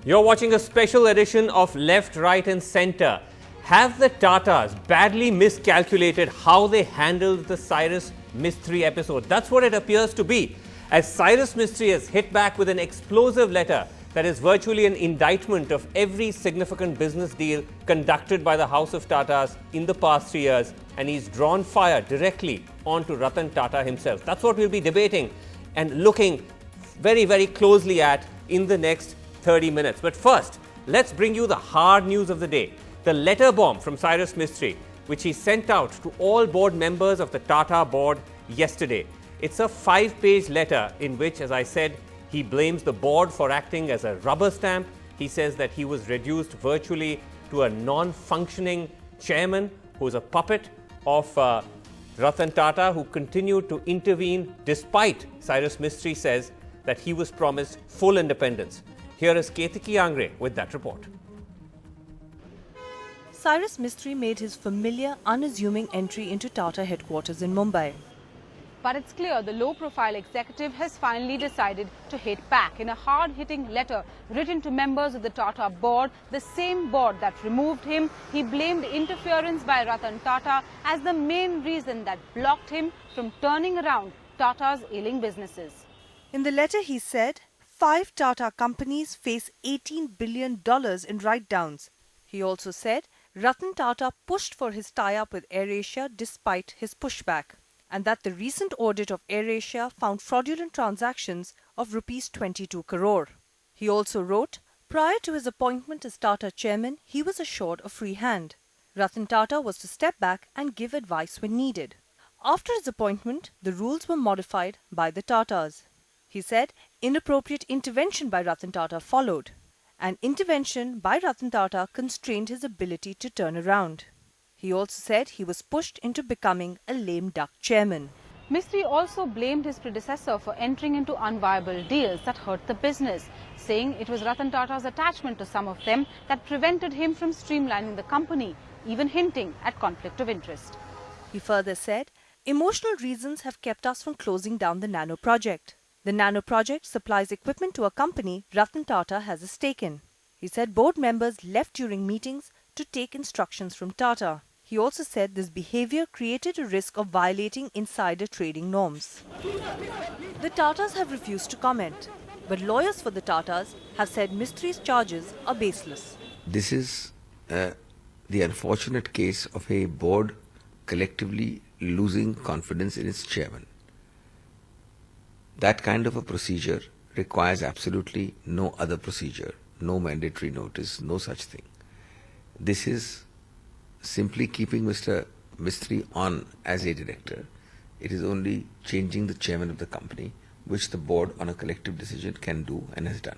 You're watching a special edition of Left, Right and Centre. Have the Tatas badly miscalculated how they handled the Cyrus Mistry episode? That's what it appears to be, as Cyrus Mistry has hit back with an explosive letter that is virtually an indictment of every significant business deal conducted by the House of Tatas in the past 3 years, and he's drawn fire directly onto Ratan Tata himself. That's what we'll be debating and looking very, very closely at in the next 30 minutes. But first, let's bring you the hard news of the day. The letter bomb from Cyrus Mistry, which he sent out to all board members of the Tata board yesterday. It's a 5-page letter in which, as I said, he blames the board for acting as a rubber stamp. He says that he was reduced virtually to a non-functioning chairman who's a puppet of Ratan Tata, who continued to intervene despite Cyrus Mistry says that he was promised full independence. Here is Ketiki Angre with that report. Cyrus Mistry made his familiar, unassuming entry into Tata headquarters in Mumbai. But it's clear the low-profile executive has finally decided to hit back. In a hard-hitting letter written to members of the Tata board, the same board that removed him, he blamed interference by Ratan Tata as the main reason that blocked him from turning around Tata's ailing businesses. In the letter, he said, 5 Tata companies face $18 billion in write-downs. He also said Ratan Tata pushed for his tie-up with AirAsia despite his pushback, and that the recent audit of AirAsia found fraudulent transactions of Rs 22 crore. He also wrote, prior to his appointment as Tata chairman, he was assured a free hand. Ratan Tata was to step back and give advice when needed. After his appointment, the rules were modified by the Tatas. He said inappropriate intervention by Ratan Tata followed. An intervention by Ratan Tata constrained his ability to turn around. He also said he was pushed into becoming a lame duck chairman. Mistry also blamed his predecessor for entering into unviable deals that hurt the business, saying it was Ratan Tata's attachment to some of them that prevented him from streamlining the company, even hinting at conflict of interest. He further said, emotional reasons have kept us from closing down the Nano project. The Nano project supplies equipment to a company Ratan Tata has a stake in. He said board members left during meetings to take instructions from Tata. He also said this behavior created a risk of violating insider trading norms. The Tatas have refused to comment, but lawyers for the Tatas have said Mistry's charges are baseless. This is the unfortunate case of a board collectively losing confidence in its chairman. That kind of a procedure requires absolutely no other procedure, no mandatory notice, no such thing. This is simply keeping Mr. Mistry on as a director. It is only changing the chairman of the company, which the board on a collective decision can do and has done.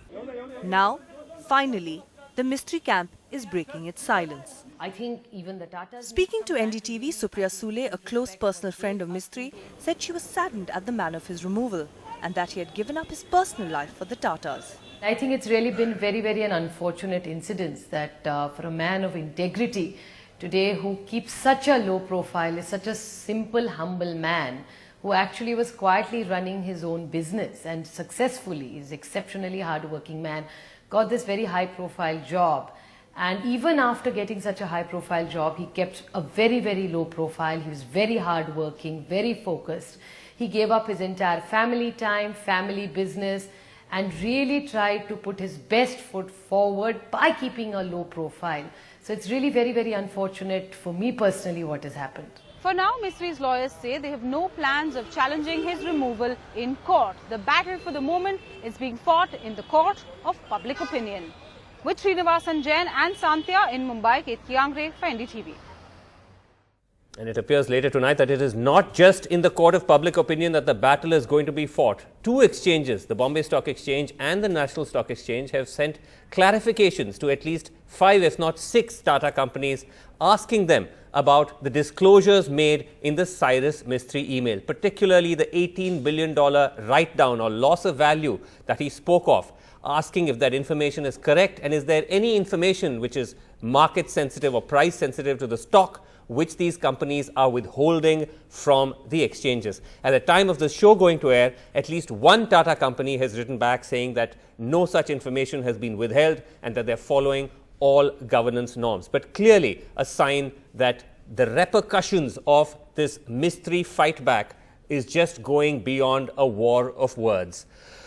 Now, finally, the Mistry camp is breaking its silence. I think even the Tata... Speaking to NDTV, Supriya Sule, a close personal friend of Mistry, said she was saddened at the manner of his removal and that he had given up his personal life for the Tatas. I think it's really been very, very an unfortunate incident that for a man of integrity today who keeps such a low profile, is such a simple, humble man who actually was quietly running his own business and successfully, is exceptionally hardworking man, got this very high profile job. And even after getting such a high profile job, he kept a very, very low profile. He was very hardworking, very focused. He gave up his entire family time, family business, and really tried to put his best foot forward by keeping a low profile. So it's really very, very unfortunate for me personally what has happened. For now, Mistry's lawyers say they have no plans of challenging his removal in court. The battle for the moment is being fought in the court of public opinion. With Srinivasan Jain and Santya in Mumbai, Ketki Angre for NDTV. And it appears later tonight that it is not just in the court of public opinion that the battle is going to be fought. 2 exchanges, the Bombay Stock Exchange and the National Stock Exchange, have sent clarifications to at least 5, if not 6 Tata companies, asking them about the disclosures made in the Cyrus Mistry email, particularly the $18 billion write-down or loss of value that he spoke of, asking if that information is correct and is there any information which is market sensitive or price sensitive to the stock which these companies are withholding from the exchanges. At the time of the show going to air, at least one Tata company has written back saying that no such information has been withheld and that they're following all governance norms. But clearly a sign that the repercussions of this Mistry fight back is just going beyond a war of words.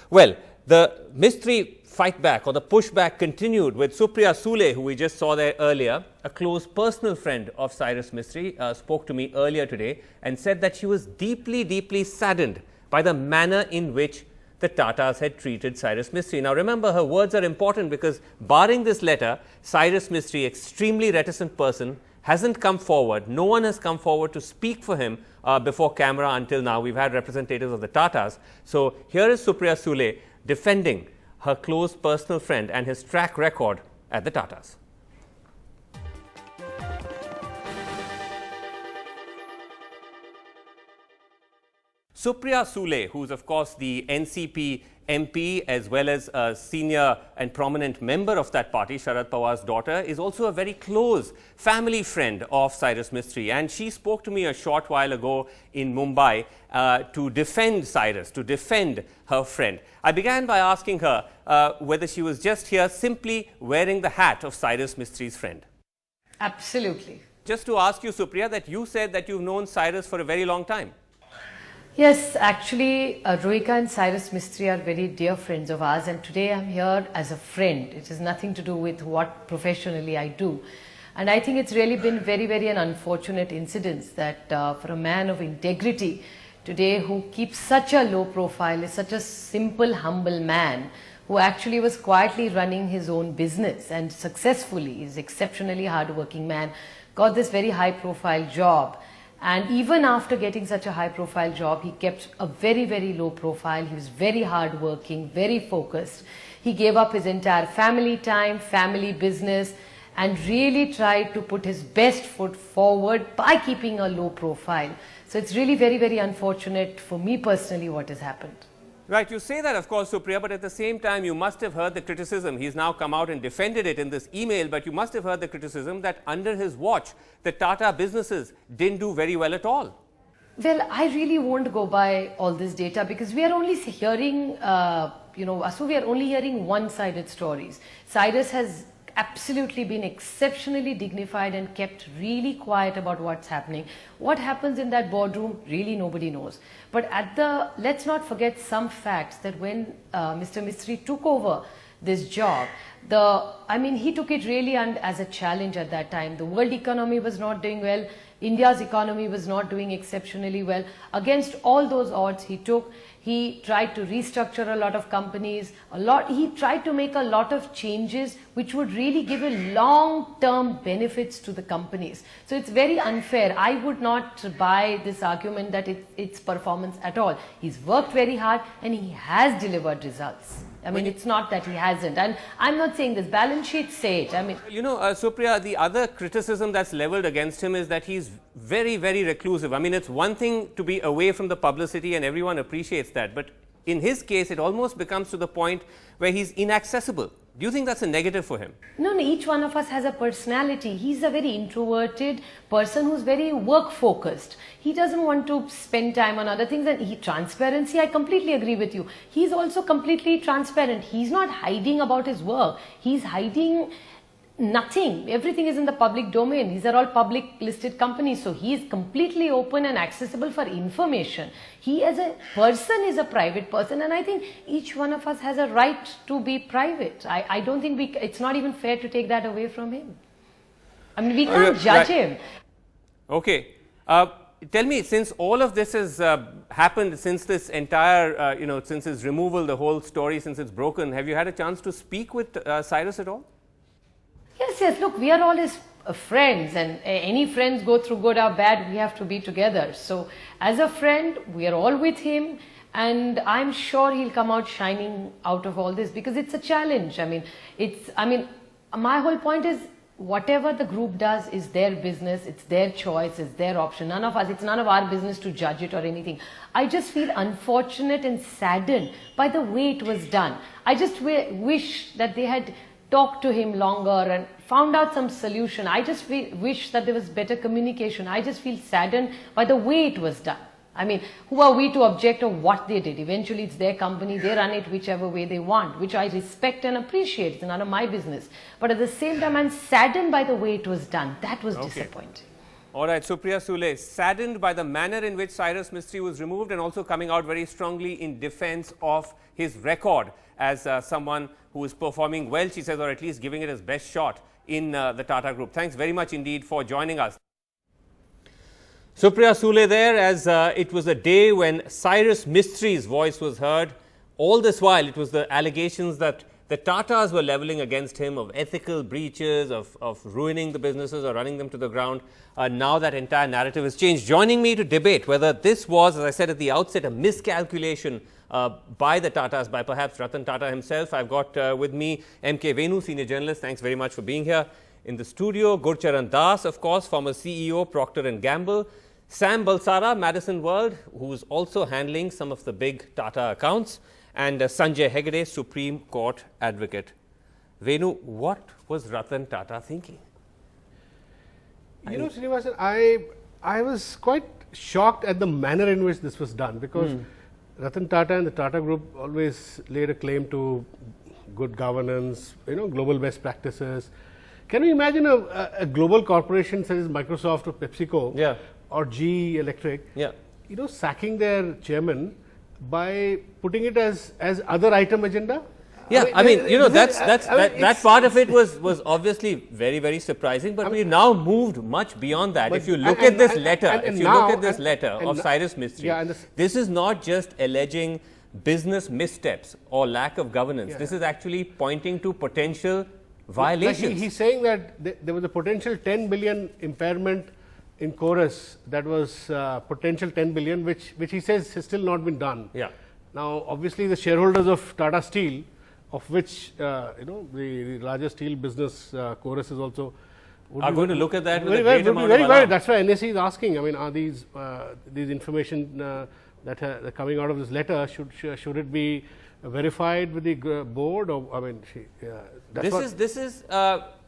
Well, the Mistry fight back or the pushback continued with Supriya Sule, who we just saw there earlier. A close personal friend of Cyrus Mistry spoke to me earlier today and said that she was deeply saddened by the manner in which the Tatas had treated Cyrus Mistry. Now remember, her words are important because barring this letter, Cyrus Mistry, extremely reticent person, hasn't come forward. No one has come forward to speak for him before camera until now. We've had representatives of the Tatas. So here is Supriya Sule defending her close personal friend and his track record at the Tatas. Supriya Sule, who's of course the NCP MP as well as a senior and prominent member of that party, Sharad Pawar's daughter, is also a very close family friend of Cyrus Mistry, and she spoke to me a short while ago in Mumbai to defend Cyrus, to defend her friend. I began by asking her whether she was just here simply wearing the hat of Cyrus Mistry's friend. Absolutely. Just to ask you, Supriya, that you said that you've known Cyrus for a very long time. Yes, actually, Rohika and Cyrus Mistry are very dear friends of ours, and today I'm here as a friend. It has nothing to do with what professionally I do. And I think it's really been very an unfortunate incident that for a man of integrity today who keeps such a low profile, is such a simple, humble man who actually was quietly running his own business and successfully, is exceptionally hardworking man, got this very high profile job. And even after getting such a high profile job, he kept a very low profile. He was very hardworking, very focused. He gave up his entire family time, family business, and really tried to put his best foot forward by keeping a low profile. So it's really very unfortunate for me personally what has happened. Right, you say that of course, Supriya, but at the same time you must have heard the criticism. He's now come out and defended it in this email, but you must have heard the criticism that under his watch, the Tata businesses didn't do very well at all. Well, I really won't go by all this data because we are only hearing, Asu, we are only hearing one-sided stories. Cyrus has absolutely been exceptionally dignified and kept really quiet about what's happening. What happens in that boardroom, really nobody knows. But let's not forget some facts that when Mr. Mistry took over this job, he took it really as a challenge at that time. The world economy was not doing well. India's economy was not doing exceptionally well. Against all those odds, he tried to restructure a lot of companies, he tried to make a lot of changes which would really give a long-term benefits to the companies. So it's very unfair. I would not buy this argument that it's performance at all. He's worked very hard and he has delivered results. It's not that he hasn't. And I'm not saying this. Balance sheets say it. Supriya, the other criticism that's leveled against him is that he's very reclusive. It's one thing to be away from the publicity and everyone appreciates that. But in his case, it almost becomes to the point where he's inaccessible. Do you think that's a negative for him? No, each one of us has a personality. He's a very introverted person who's very work focused. He doesn't want to spend time on other things, and transparency, I completely agree with you. He's also completely transparent. He's not hiding about his work. He's hiding nothing. Everything is in the public domain. These are all public listed companies. So he is completely open and accessible for information. He as a person is a private person, and I think each one of us has a right to be private. I don't think it's not even fair to take that away from him. We can't judge him. Okay. Tell me, since all of this has happened, since this entire, since his removal, the whole story, since it's broken, have you had a chance to speak with Cyrus at all? Yes, look, we are all his friends, and any friends go through good or bad, we have to be together. So as a friend, we are all with him, and I'm sure he'll come out shining out of all this because it's a challenge. My whole point is whatever the group does is their business, it's their choice, it's their option. It's none of our business to judge it or anything. I just feel unfortunate and saddened by the way it was done. I just wish that they had talked to him longer and found out some solution. I just wish that there was better communication. I just feel saddened by the way it was done. I mean, who are we to object on what they did? Eventually, it's their company. They run it whichever way they want, which I respect and appreciate. It's none of my business. But at the same time, I'm saddened by the way it was done. That was disappointing. All right, Supriya Sule, saddened by the manner in which Cyrus Mistry was removed and also coming out very strongly in defense of his record as someone who is performing well, she says, or at least giving it his best shot in the Tata Group. Thanks very much indeed for joining us. Supriya Sule there, as it was a day when Cyrus Mistry's voice was heard. All this while, it was the allegations that the Tatas were levelling against him of ethical breaches, of ruining the businesses or running them to the ground. Now that entire narrative has changed. Joining me to debate whether this was, as I said at the outset, a miscalculation by the Tatas, by perhaps Ratan Tata himself. I've got with me M.K. Venu, senior journalist. Thanks very much for being here. In the studio, Gurcharan Das, of course, former CEO, Procter & Gamble. Sam Balsara, Madison World, who's also handling some of the big Tata accounts. And Sanjay Hegde, Supreme Court advocate. Venu, what was Ratan Tata thinking? You know, Srinivasan, I was quite shocked at the manner in which this was done, because Ratan Tata and the Tata Group always laid a claim to good governance, global best practices. Can you imagine a global corporation such as Microsoft or PepsiCo or GE Electric, sacking their chairman by putting it as other item agenda? Yeah, that part of it was obviously very, very surprising, but we've now moved much beyond that. If you look at this letter, of Cyrus Mistry, this is not just alleging business missteps or lack of governance. This is actually pointing to potential violations. He's saying that there was a potential 10 billion impairment in Chorus, that was potential 10 billion, which he says has still not been done. Now, obviously, the shareholders of Tata Steel, of which the largest steel business, Chorus, is also are going to look at that with very well. That's why NSE is asking. I mean, are these information that are coming out of this letter, should it be verified with the board? Or I mean, this is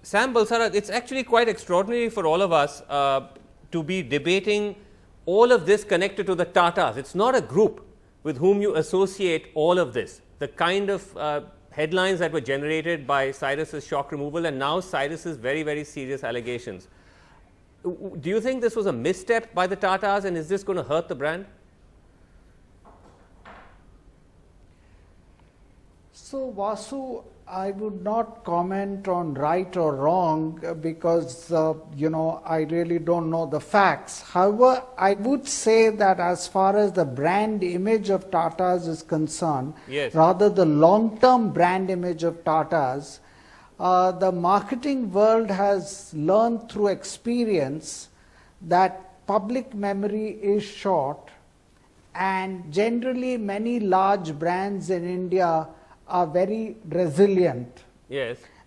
Sam Balsara. It's actually quite extraordinary for all of us to be debating all of this connected to the Tatas. It's not a group with whom you associate all of this. The kind of headlines that were generated by Cyrus's shock removal and now Cyrus's very, very serious allegations. Do you think this was a misstep by the Tatas, and is this going to hurt the brand? So, Vasu, I would not comment on right or wrong because, I really don't know the facts. However, I would say that as far as the brand image of Tatas is concerned, rather the long-term brand image of Tatas, the marketing world has learned through experience that public memory is short, and generally many large brands in India are very resilient.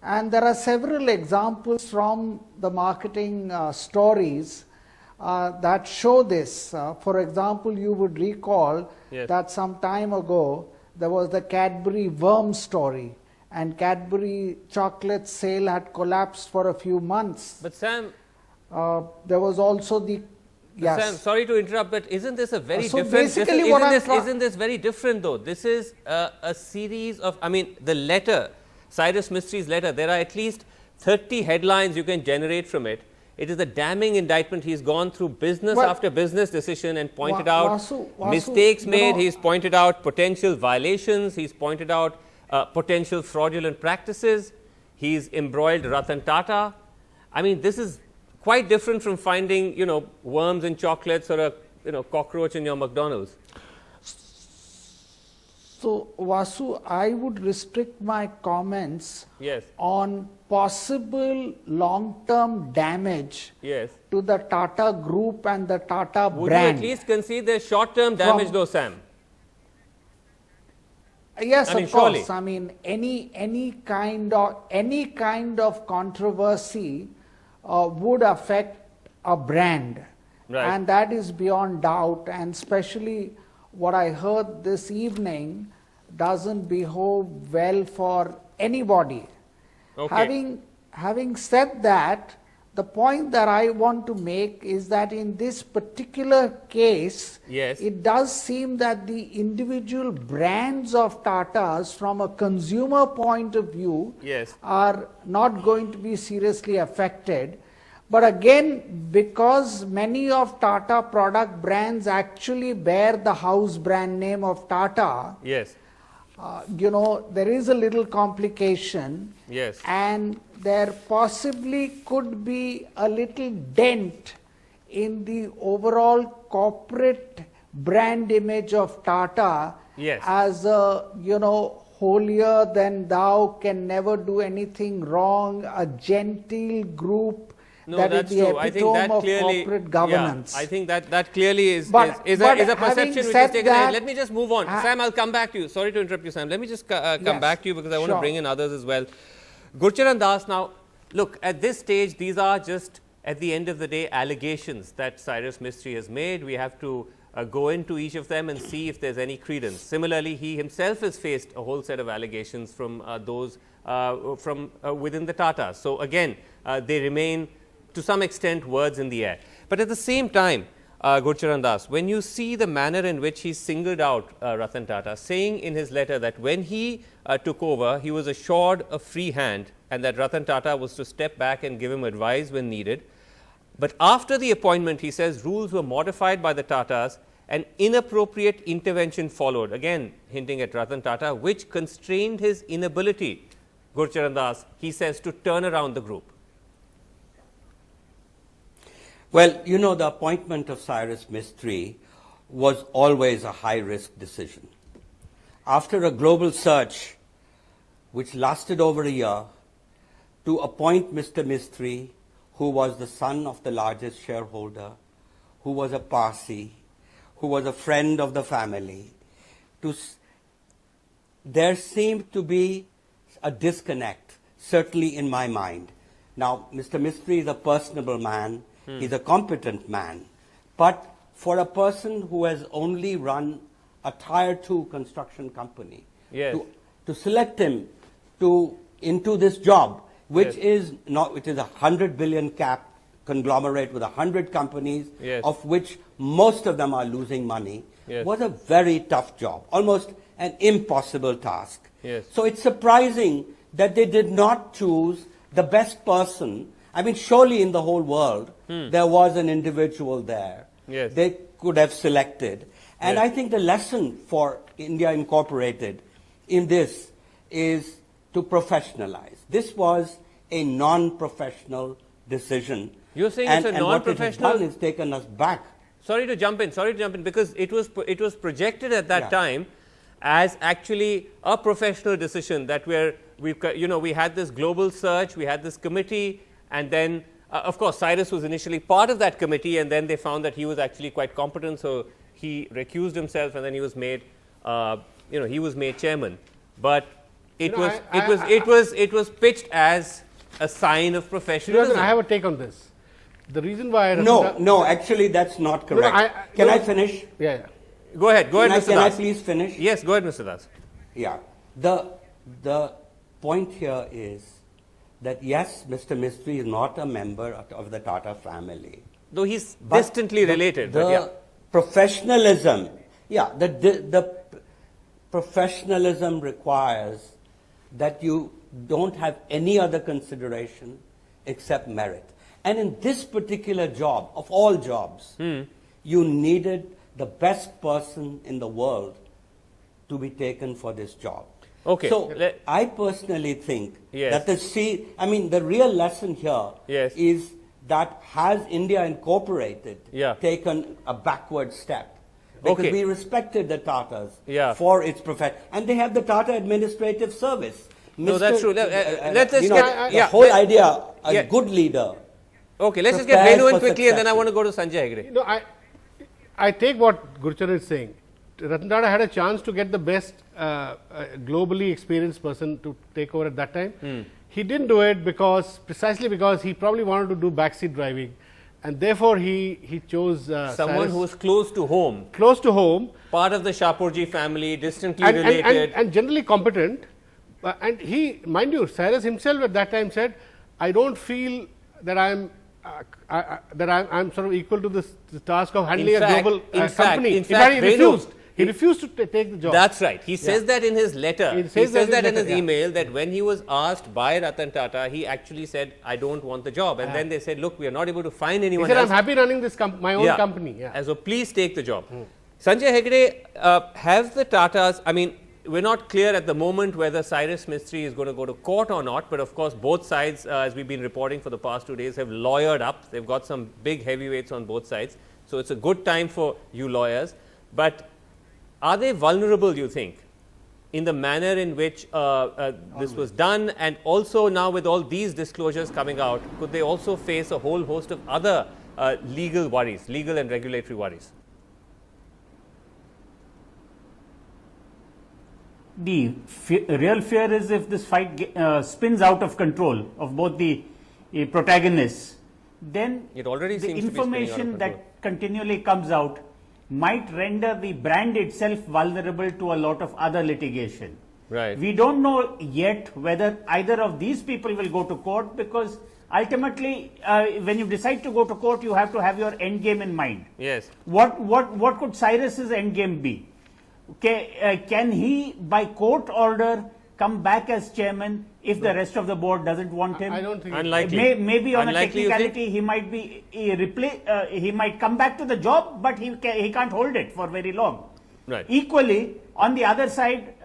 And there are several examples from the marketing stories that show this. For example, you would recall that some time ago there was the Cadbury worm story, and Cadbury chocolate sale had collapsed for a few months. But Sam, there was also the Sam, sorry to interrupt, but isn't this a very different? Isn't this very different though? This is a series of, the letter, Cyrus Mistry's letter. There are at least 30 headlines you can generate from it. It is a damning indictment. He's gone through business after business decision and pointed out mistakes made. He's pointed out potential violations. He's pointed out potential fraudulent practices. He's embroiled Ratan Tata. This is quite different from finding, worms in chocolates or a, cockroach in your McDonald's. So, Vasu, I would restrict my comments on possible long-term damage to the Tata Group and the Tata brand. Would you at least concede there's short-term damage though, Sam? Yes, of course. Any kind of controversy would affect a brand, and that is beyond doubt, and especially what I heard this evening doesn't behove well for anybody. Having having said that, the point that I want to make is that in this particular case, Yes. it does seem that the individual brands of Tatas from a consumer point of view Yes. are not going to be seriously affected. But again, because many of Tata product brands actually bear the house brand name of Tata, Yes. there is a little complication. Yes. And there possibly could be a little dent in the overall corporate brand image of Tata Yes. as a, holier than thou, can never do anything wrong, a genteel group. No, that that's is the true. I think that epitome of clearly, corporate governance. Yeah, I think that clearly is But a having perception which is said taken. that, Let me just move on. Sam, I'll come back to you. Sorry to interrupt you, Sam. Let me just come Yes, back to you because I want to sure. bring in others as well. Gurcharan Das, now, look, at this stage, these are just, at the end of the day, allegations that Cyrus Mistry has made. We have to go into each of them and see if there's any credence. Similarly, he himself has faced a whole set of allegations from those from within the Tatas. So, again, they remain to some extent words in the air. But at the same time, Gurcharan Das, when you see the manner in which he singled out Ratan Tata, saying in his letter that when he took over, he was assured a free hand and that Ratan Tata was to step back and give him advice when needed. But after the appointment, he says rules were modified by the Tatas and inappropriate intervention followed, again hinting at Ratan Tata, which constrained his inability, Gurcharan Das, he says, to turn around the group. Well, the appointment of Cyrus Mistry was always a high-risk decision. After a global search, which lasted over a year, to appoint Mr. Mistry, who was the son of the largest shareholder, who was a Parsi, who was a friend of the family, there seemed to be a disconnect, certainly in my mind. Now, Mr. Mistry is a personable man. He's a competent man. But for a person who has only run a Tier 2 construction company, Yes. to select him into this job, which Yes. it is a 100 billion cap conglomerate with 100 companies, Yes. of which most of them are losing money, Yes. was a very tough job, almost an impossible task. Yes. So it's surprising that they did not choose the best person. I mean, surely in the whole world, there was an individual there. Yes. They could have selected. And Yes. I think the lesson for India Incorporated in this is to professionalize. This was a non-professional decision. You're saying and, it's a and what it has non-professional? done is taken us back. Sorry to jump in, because it was projected at that time as actually a professional decision that we had this global search, we had this committee, and then of course Cyrus was initially part of that committee, and then they found that he was actually quite competent, so he recused himself, and then he was made chairman. But it was pitched as a sign of professionalism. I have a take on this. The reason why No, actually that's not correct. Can I finish? Yeah. Go ahead, Mr. Das. Can I please finish? Yes, go ahead, Mr. Das. Yeah. The point here is that yes, Mr. Mistry is not a member of the Tata family. Though he's But distantly related. The professionalism, the professionalism requires that you don't have any other consideration except merit. And in this particular job, of all jobs, you needed the best person in the world to be taken for this job. Okay. So I personally think Yes. that the real lesson here Yes. is that has India Incorporated taken a backward step? Because Okay. we respected the Tatas Yeah. for its profession. And they have the Tata Administrative Service. No, that's true. Let's just the whole idea, a good leader. Okay, let's just get prepares Venu in for quickly, and then I succession. want to go to Sanjay Hegde. No, I take what Gurcharan is saying. Ratan Tata had a chance to get the best globally experienced person to take over at that time. He didn't do it precisely because he probably wanted to do backseat driving, and therefore he chose Someone Cyrus, who was close to home, part of the Shapurji family, distantly related. and generally competent. And he, mind you, Cyrus himself at that time said, I don't feel that I'm sort of equal to the task of handling a global company. In fact, he refused. He refused to take the job. That's right. He says that in his letter. He says that in his email, that when he was asked by Ratan Tata, he actually said, I don't want the job. And then they said, look, we are not able to find anyone else. He said, else. I'm happy running this my own company. And so please take the job. Sanjay Hegde, have the Tatas, I mean, we're not clear at the moment whether Cyrus Mistry is going to go to court or not, but of course both sides, as we've been reporting for the past 2 days, have lawyered up. They've got some big heavyweights on both sides. So it's a good time for you lawyers. But are they vulnerable, you think, in the manner in which this was done, and also now with all these disclosures coming out, could they also face a whole host of other legal worries, legal and regulatory worries? The real fear is if this fight spins out of control of both the protagonists, then it already the seems information that continually comes out might render the brand itself vulnerable to a lot of other litigation. Right. We don't know yet whether either of these people will go to court, because ultimately when you decide to go to court, you have to have your end game in mind. Yes. What could Cyrus's end game be? Okay, can he by court order come back as chairman if the rest of the board doesn't want him? I don't think unlikely. Maybe on unlikely, a technicality he might be he might come back to the job, but he can't hold it for very long. Right. Equally, on the other side,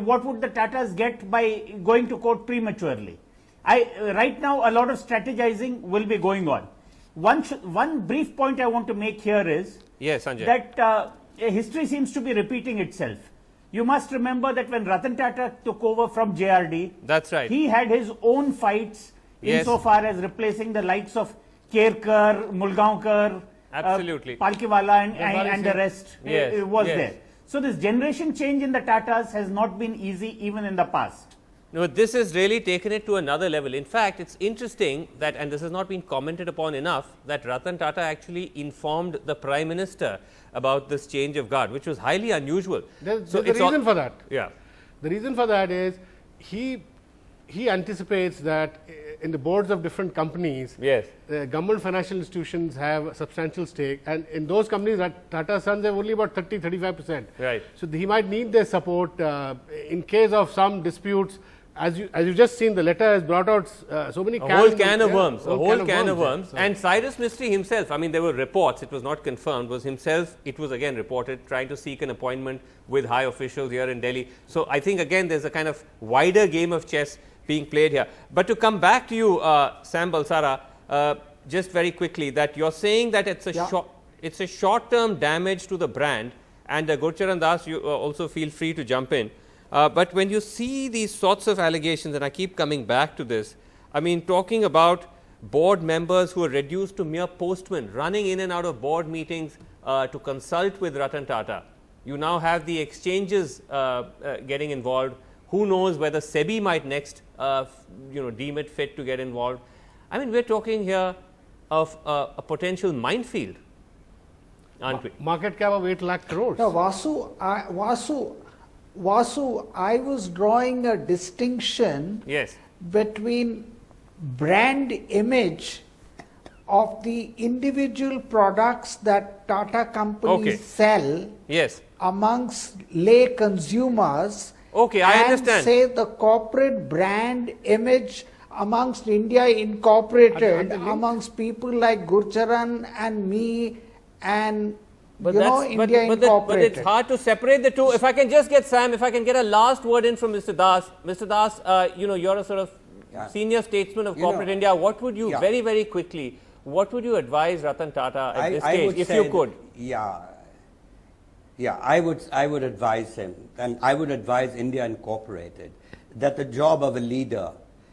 what would the Tatas get by going to court prematurely? Right now, a lot of strategizing will be going on. One brief point I want to make here is Sanjay. that history seems to be repeating itself. You must remember that when Ratan Tata took over from JRD, that's right, he had his own fights insofar as replacing the likes of Kerkar, Mulgaonkar, absolutely, Palkiwala and the rest was there. So this generation change in the Tatas has not been easy even in the past. No, this has really taken it to another level. In fact, it's interesting that, and this has not been commented upon enough, that Ratan Tata actually informed the Prime Minister about this change of guard, which was highly unusual. There's a reason for that. Yeah. The reason for that is he anticipates that in the boards of different companies, government financial institutions have a substantial stake, and in those companies, Tata Sons have only about 30-35%. Right. So he might need their support in case of some disputes. As you just seen, the letter has brought out so many a whole can of worms. So and Cyrus Mistry himself, I mean, there were reports, it was not confirmed, was himself, it was again reported, trying to seek an appointment with high officials here in Delhi. So I think again there's a kind of wider game of chess being played here. But to come back to you, Sam Balsara, just very quickly, that you're saying that it's a short-term damage to the brand, and Gurcharan Das, you also feel free to jump in. But when you see these sorts of allegations, and I keep coming back to this, I mean, talking about board members who are reduced to mere postmen, running in and out of board meetings to consult with Ratan Tata. You now have the exchanges getting involved. Who knows whether SEBI might next deem it fit to get involved. I mean, we're talking here of a potential minefield, aren't we? Market cap of 8 lakh crores. No, Vasu, I was drawing a distinction between brand image of the individual products that Tata companies sell amongst lay consumers. Okay, I understand. Say the corporate brand image amongst India Incorporated, amongst people like Gurcharan and me and India Incorporated. But it's hard to separate the two. If I can just get Sam, if I can get a last word in from Mr. Das. Mr. Das, you're a sort of senior statesman of corporate India. What would you, very, very quickly, what would you advise Ratan Tata at this stage, if you could? I would advise him, and I would advise India Incorporated, that the job of a leader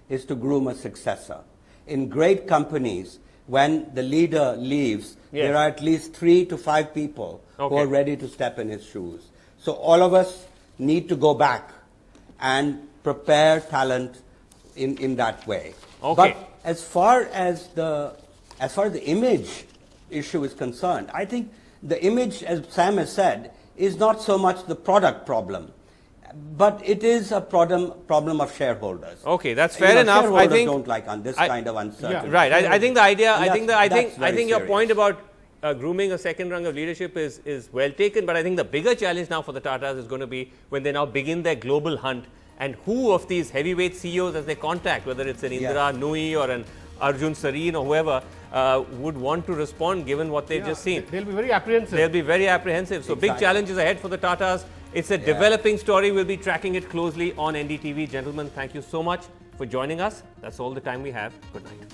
is to groom a successor. In great companies, when the leader leaves, there are at least 3 to 5 people who are ready to step in his shoes. So all of us need to go back and prepare talent in that way. But as far as the image issue is concerned, I think the image, as Sam has said, is not so much the product problem. but it is a problem of shareholders. Okay, that's You fair know, enough. I shareholders think don't like on this kind of uncertainty. right. I think the idea. And I that's think very your serious. point about grooming a second rung of leadership is well taken. But I think the bigger challenge now for the Tatas is going to be when they now begin their global hunt, and who of these heavyweight CEOs as they contact, whether it's an Indira Nui or an Arjun Sareen or whoever, would want to respond given what they've just seen. They'll be very apprehensive. They'll be very apprehensive. So big challenges ahead for the Tatas. It's a developing story. We'll be tracking it closely on NDTV. Gentlemen, thank you so much for joining us. That's all the time we have. Good night.